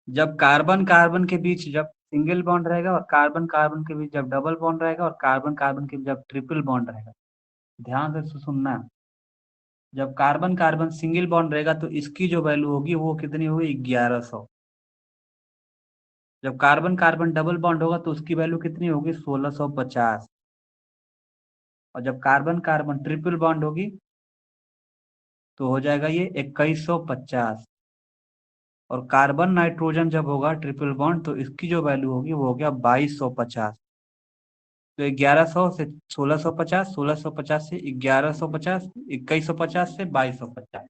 जब कार्बन कार्बन के बीच जब सिंगल बॉन्ड रहेगा और कार्बन कार्बन के बीच जब डबल बॉन्ड रहेगा और कार्बन कार्बन के बीच जब ट्रिपल बॉन्ड रहेगा, ध्यान से सुनना, जब कार्बन कार्बन सिंगल बॉन्ड रहेगा तो इसकी जो वैल्यू होगी वो कितनी होगी 1100। जब कार्बन कार्बन डबल बॉन्ड होगा तो उसकी वैल्यू कितनी होगी 1650। और जब कार्बन कार्बन ट्रिपल बॉन्ड होगी तो हो जाएगा ये 2150। और कार्बन नाइट्रोजन जब होगा ट्रिपल बॉन्ड तो इसकी जो वैल्यू होगी वो हो गया 2250। तो 1100 से 1650, 1650 से 1150, 2150 से 2250।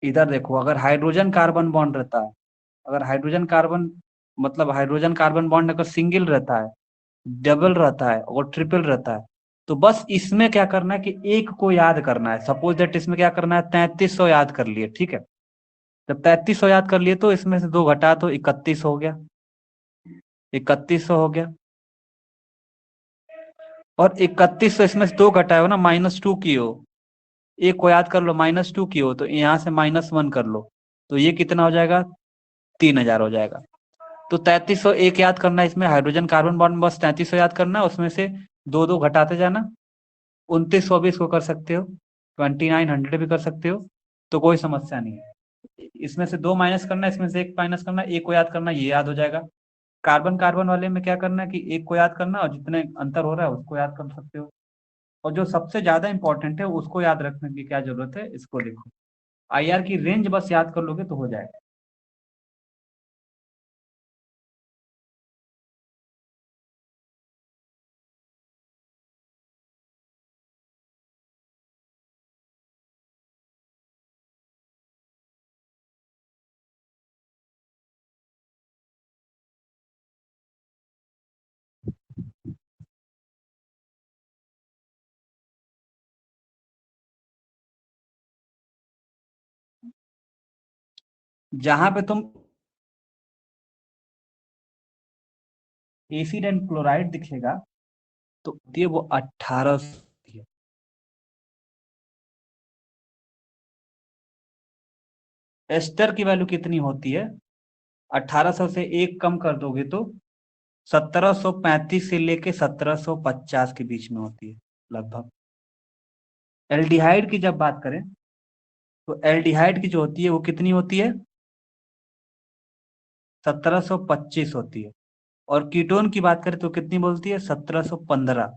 इधर देखो, अगर हाइड्रोजन कार्बन बॉन्ड रहता है, अगर हाइड्रोजन कार्बन मतलब हाइड्रोजन कार्बन बॉन्ड अगर सिंगल रहता है, डबल रहता है और ट्रिपल रहता है, तो बस इसमें क्या करना है कि एक को याद करना है। सपोज दैट इसमें क्या करना है, 3300 याद कर लिए, ठीक है। जब 3300 याद कर लिए तो इसमें से 2 घटा तो 31 हो गया, 3100 हो गया। और 3100 इसमें से 2 घटाए हो ना, -2 की हो, एक को याद कर लो, -2 की हो तो यहाँ से -1 कर लो, तो ये कितना हो जाएगा 3000 हो जाएगा। तो 3300 एक याद करना है, इसमें हाइड्रोजन कार्बन बॉन्ड बस 3300 याद करना है, उसमें से 2 घटाते जाना। 2900 भी इसको कर सकते हो, 2900 भी कर सकते हो, तो कोई समस्या नहीं है। इसमें से 2 माइनस करना है, इसमें से 1 माइनस करना है, एक को याद करना, ये याद हो जाएगा। कार्बन कार्बन वाले में क्या करना है कि एक को याद करना और जितने अंतर हो रहा है उसको याद कर सकते हो। और जो सबसे ज्यादा इंपॉर्टेंट है उसको याद रखने की क्या जरूरत है, इसको देखो, IR की रेंज बस याद कर लोगे तो हो जाएगा। जहां पे तुम एसिड एंड क्लोराइड दिखेगा तो ये वो 1800 है। एस्टर की वैल्यू कितनी होती है, 1800 से एक कम कर दोगे तो 1735 से लेके 1750 के बीच में होती है लगभग। एल्डिहाइड की जब बात करें तो एल्डिहाइड की जो होती है वो कितनी होती है, 1725 होती है। और कीटोन की बात करें तो कितनी बोलती है, 1715,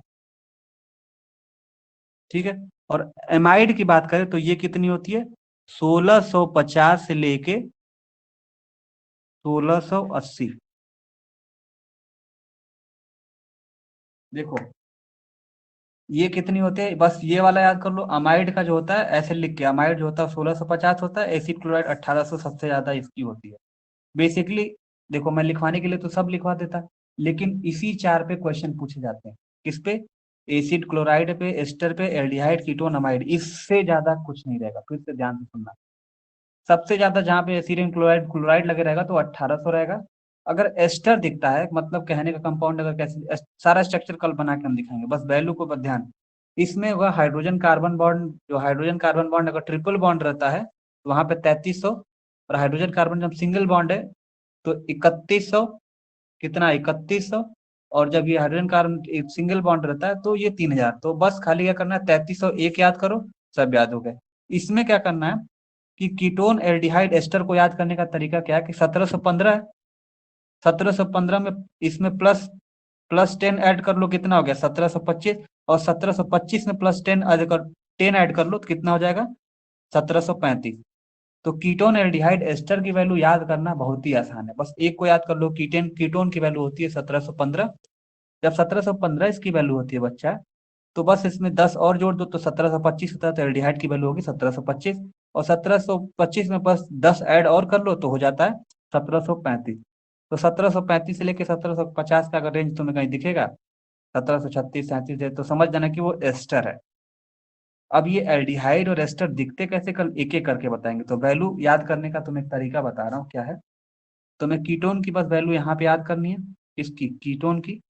ठीक है। और एमाइड की बात करें तो ये कितनी होती है, 1650 से लेके 1680। देखो ये कितनी होती है, बस ये वाला याद कर लो। अमाइड का जो होता है ऐसे लिख के, अमाइड जो होता है 1650 होता है, एसिड क्लोराइड 1800 सबसे ज्यादा इसकी होती है। बेसिकली देखो, मैं लिखवाने के लिए तो सब लिखवा देता, लेकिन इसी 4 पे क्वेश्चन पूछे जाते हैं। किस पे, एसिड क्लोराइड पे, एस्टर पे, एल्डिहाइड, कीटोन, अमाइड, इससे ज्यादा कुछ नहीं रहेगा। फिर से ध्यान से सुनना, सबसे ज्यादा जहाँ पे एसिड एंड क्लोराइड क्लोराइड लगे रहेगा तो 1800 रहेगा। अगर एस्टर दिखता है, मतलब कहने का कंपाउंड अगर कैसे, सारा स्ट्रक्चर कल बना के हम दिखाएंगे, बस वैल्यू को बस ध्यान। इसमें होगा हाइड्रोजन कार्बन बॉन्ड, जो हाइड्रोजन कार्बन बॉन्ड अगर ट्रिपल बॉन्ड रहता है तो वहां पे 3300, और हाइड्रोजन कार्बन जब सिंगल बॉन्ड है तो 3100, कितना 3100। और जब ये हाइड्रोजन कार्बन एक सिंगल बॉन्ड रहता है तो ये 3000। तो बस खाली क्या करना है, 3300 एक याद करो, सब याद हो गए। इसमें क्या करना है कि कीटोन एल्डिहाइड एस्टर को याद करने का तरीका क्या है कि 1715 है, 1715 में इसमें प्लस प्लस 10 ऐड कर लो, कितना हो गया 1725। और 1725 में प्लस 10 ऐड कर लो तो कितना हो जाएगा 1735। तो कीटोन एल्डिहाइड एस्टर की वैल्यू याद करना बहुत ही आसान है, बस एक को याद कर लो, कीटोन कीटोन की वैल्यू होती है 1715। जब 1715 इसकी वैल्यू होती है बच्चा, तो बस इसमें 10 और जोड़ दो तो 1725 होता है, तो एल्डिहाइड की वैल्यू होगी 1725। और 1725 में बस 10 ऐड और कर लो तो हो जाता है 1735। तो 1735 से लेकर 1750 का अगर रेंज तुम्हें कहीं दिखेगा 1736 37 है तो समझ जाना कि वो एस्टर है। अब ये एल्डिहाइड और एस्टर दिखते कैसे, कल एक एक करके बताएंगे। तो वैल्यू याद करने का तुम्हें एक तरीका बता रहा हूँ क्या है। तुम्हें कीटोन की बस वैल्यू यहाँ पे याद करनी है, इसकी कीटोन की।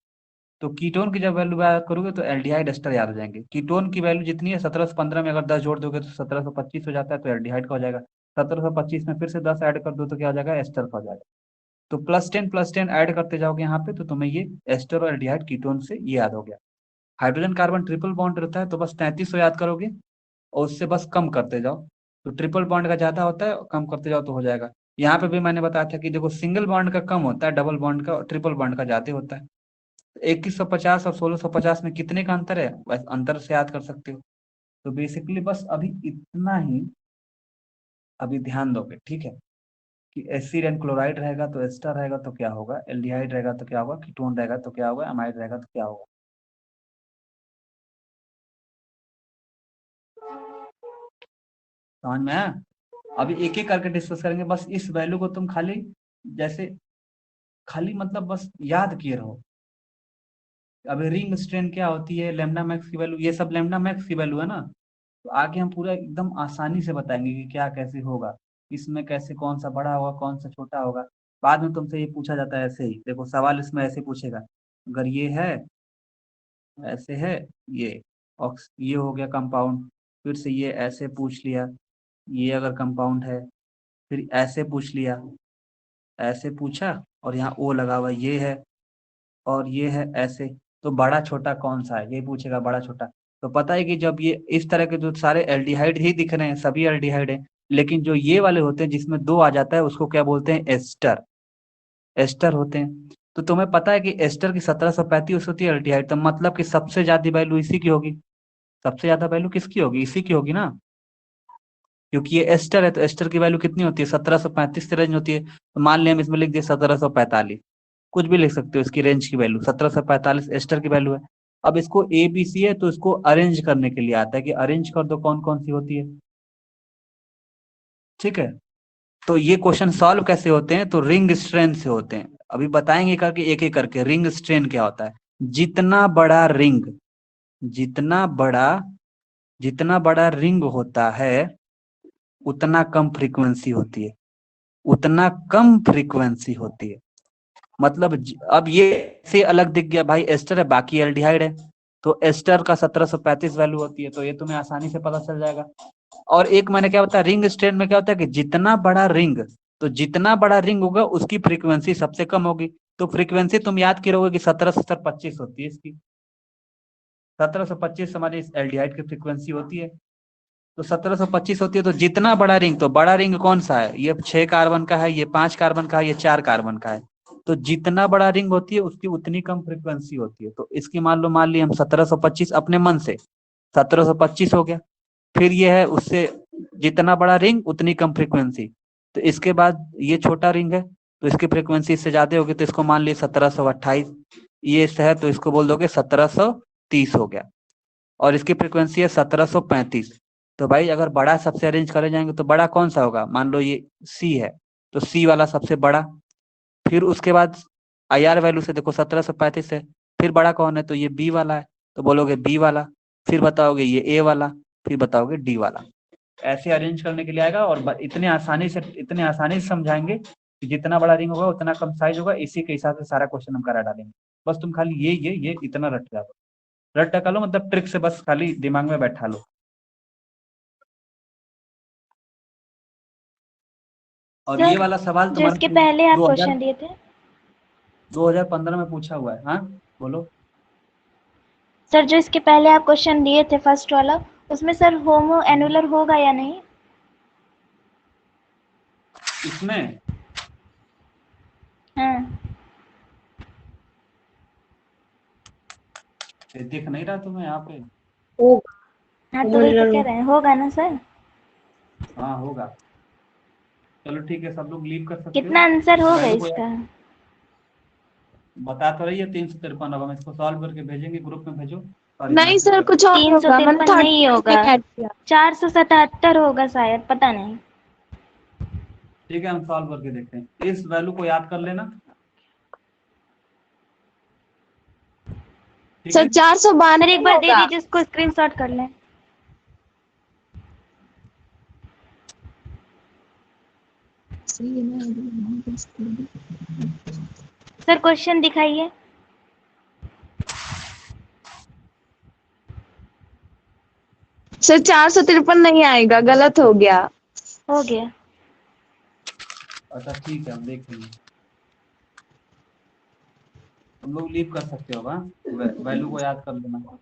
तो कीटोन की जब वैल्यू याद करोगे तो एल्डिहाइड एस्टर याद हो जाएंगे। कीटोन की वैल्यू जितनी है 1715 में अगर 10 जोड़ दोगे तो 1725 हो जाता है, तो एल्डिहाइड का हो जाएगा। 1725 में फिर से 10 ऐड कर दो तो क्या हो जाएगा, एस्टर का हो जाएगा। तो +10 ऐड करते जाओगे यहाँ पे तो तुम्हें ये एस्टर और एल्डिहाइड कीटोन से ये याद हो गया। हाइड्रोजन कार्बन ट्रिपल बॉन्ड रहता है तो बस 3300 याद करोगे और उससे बस कम करते जाओ। तो ट्रिपल बॉन्ड का ज्यादा होता है, कम करते जाओ तो हो जाएगा। यहाँ पे भी मैंने बताया था कि देखो सिंगल बॉन्ड का कम होता है, डबल बॉन्ड का, ट्रिपल बॉन्ड का ज्यादा होता है। 2150 और 1650 में कितने का अंतर है, बस अंतर से याद कर सकते हो। तो बेसिकली बस अभी इतना ही अभी ध्यान दोगे, ठीक है, कि एसिड एंड क्लोराइड रहेगा तो एस्टर रहेगा तो क्या होगा, एल्डिहाइड रहेगा तो क्या होगा, कीटोन रहेगा तो क्या होगा, अमाइड रहेगा तो क्या होगा। समझ में आया? अभी एक एक करके डिस्कस करेंगे। बस इस वैल्यू को तुम खाली जैसे खाली मतलब बस याद किए रहो। अभी रिंग स्ट्रेन क्या होती है, लेमडा मैक्स की वैल्यू, ये सब लेमडा मैक्स की वैल्यू है ना। तो आगे हम पूरा एकदम आसानी से बताएंगे कि क्या कैसे होगा, इसमें कैसे कौन सा बड़ा होगा कौन सा छोटा होगा। बाद में तुमसे ये पूछा जाता है ऐसे ही, देखो सवाल इसमें ऐसे पूछेगा, अगर ये है ऐसे है, ये ऑक्स ये हो गया कंपाउंड, फिर से ये ऐसे पूछ लिया, ये अगर कंपाउंड है, फिर ऐसे पूछ लिया, ऐसे पूछा और यहाँ ओ लगा हुआ ये है, और ये है ऐसे, तो बड़ा छोटा कौन सा है ये पूछेगा, बड़ा छोटा। तो पता है कि जब ये इस तरह के जो सारे एल्डिहाइड ही दिख रहे हैं सभी एल्डिहाइड हैं, लेकिन जो ये वाले होते हैं जिसमें दो आ जाता है उसको क्या बोलते हैं, एस्टर। एस्टर होते हैं। तो तुम्हें पता है कि एस्टर की 1735 होती है एल्डिहाइड, तो मतलब कि सबसे ज्यादा वैल्यू इसी की होगी। सबसे ज्यादा वैल्यू किसकी होगी, इसी की होगी ना, क्योंकि ये एस्टर है। तो एस्टर की वैल्यू कितनी होती है, 1735 से रेंज होती है। तो मान लिया हम इसमें लिख दिए 1745, कुछ भी लिख सकते हो, इसकी रेंज की वैल्यू 1745 एस्टर की वैल्यू है। अब इसको ए बी सी है तो इसको अरेंज करने के लिए आता है कि अरेंज कर दो कौन कौन सी होती है, ठीक है। तो ये क्वेश्चन सॉल्व कैसे होते हैं, तो रिंग स्ट्रेन से होते हैं। अभी बताएंगे करके एक एक करके रिंग स्ट्रेन क्या होता है। जितना बड़ा रिंग, जितना बड़ा जितना बड़ा रिंग होता है उतना कम फ्रीक्वेंसी होती है, उतना कम फ्रीक्वेंसी होती है। मतलब अब ये से अलग दिख गया भाई, एस्टर है बाकी एल्डिहाइड है, तो एस्टर का 1735 वैल्यू होती है, तो ये तुम्हें आसानी से पता चल जाएगा। और एक मैंने क्या बताया, रिंग स्ट्रेन में क्या होता है कि जितना बड़ा रिंग, तो जितना बड़ा रिंग होगा उसकी फ्रीक्वेंसी सबसे कम होगी। तो फ्रीक्वेंसी तुम याद की रहोगे कि 1725 होती है इसकी, 1725 हमारी एल्डिहाइड की फ्रीक्वेंसी होती है। तो 1725 होती है, तो जितना बड़ा रिंग, तो बड़ा रिंग कौन सा है, ये 6 कार्बन का है, ये 5 कार्बन का है, ये 4 कार्बन का है। तो जितना बड़ा रिंग होती है उसकी उतनी कम फ्रीक्वेंसी होती है। तो इसकी मान ली हम 1725 अपने मन से, 1725 हो गया। फिर ये है उससे जितना बड़ा रिंग उतनी कम फ्रीक्वेंसी। तो इसके बाद ये छोटा रिंग है तो इसकी फ्रीक्वेंसी इससे ज्यादा होगी, तो इसको मान ली 1728। ये है तो इसको बोल दोगे 1730 हो गया। और इसकी फ्रीक्वेंसी है 1735। तो भाई अगर बड़ा सबसे अरेंज करे जाएंगे तो बड़ा कौन सा होगा, मान लो ये सी है तो सी वाला सबसे बड़ा। फिर उसके बाद IR वैल्यू से देखो 1735 है, फिर बड़ा कौन है, तो ये बी वाला है, तो बोलोगे बी वाला। फिर बताओगे ये ए वाला, फिर बताओगे डी वाला। ऐसे अरेंज करने के लिए आएगा। और इतने आसानी से समझाएंगे कि जितना बड़ा रिंग होगा उतना कम साइज होगा, इसी के हिसाब से सारा क्वेश्चन हम करा डालेंगे। बस तुम खाली ये इतना रट जाओ, रट टका लो, मतलब ट्रिक से बस खाली दिमाग में बैठा लो। और ये वाला सवाल जो इसके तुम्हारा पहले आप क्वेश्चन दिए थे 2015 में पूछा हुआ है। हाँ बोलो। सर, जो इसके पहले आप क्वेश्चन दिए थे फर्स्ट वाला, उसमें सर होमो एनुलर होगा या नहीं? इसमें हाँ दिख नहीं रहा तुम्हें यहाँ पे? हाँ, तो वही तो कह रहे हैं, होगा ना सर? हाँ होगा। चलो ठीक है, सब लोग लीव कर सकते हो। कितना आंसर होगा वैल्यू को इसका? बता तो रही है 353। अब हम इसको सॉल्व करके भेजेंगे, ग्रुप में भेजो। और नहीं सर, कुछ और होगा। मैंने 353 नहीं होगा, 30 477 होगा शायद, पता नहीं। ठीक है, हम सॉल्व करके देखते हैं। इस वैल्यू को याद कर लेना, ठीक सर है। 492 सर एक बार दे होगा। दीजिए, इसको स्क्रीनशॉट कर लें। सर क्वेश्चन दिखाइए। सर 453 नहीं आएगा, गलत हो गया। हो गया। अच्छा ठीक है, हम देख लेंगे। तुम लोग लीव कर सकते हो, वैल्यू को याद कर लेना।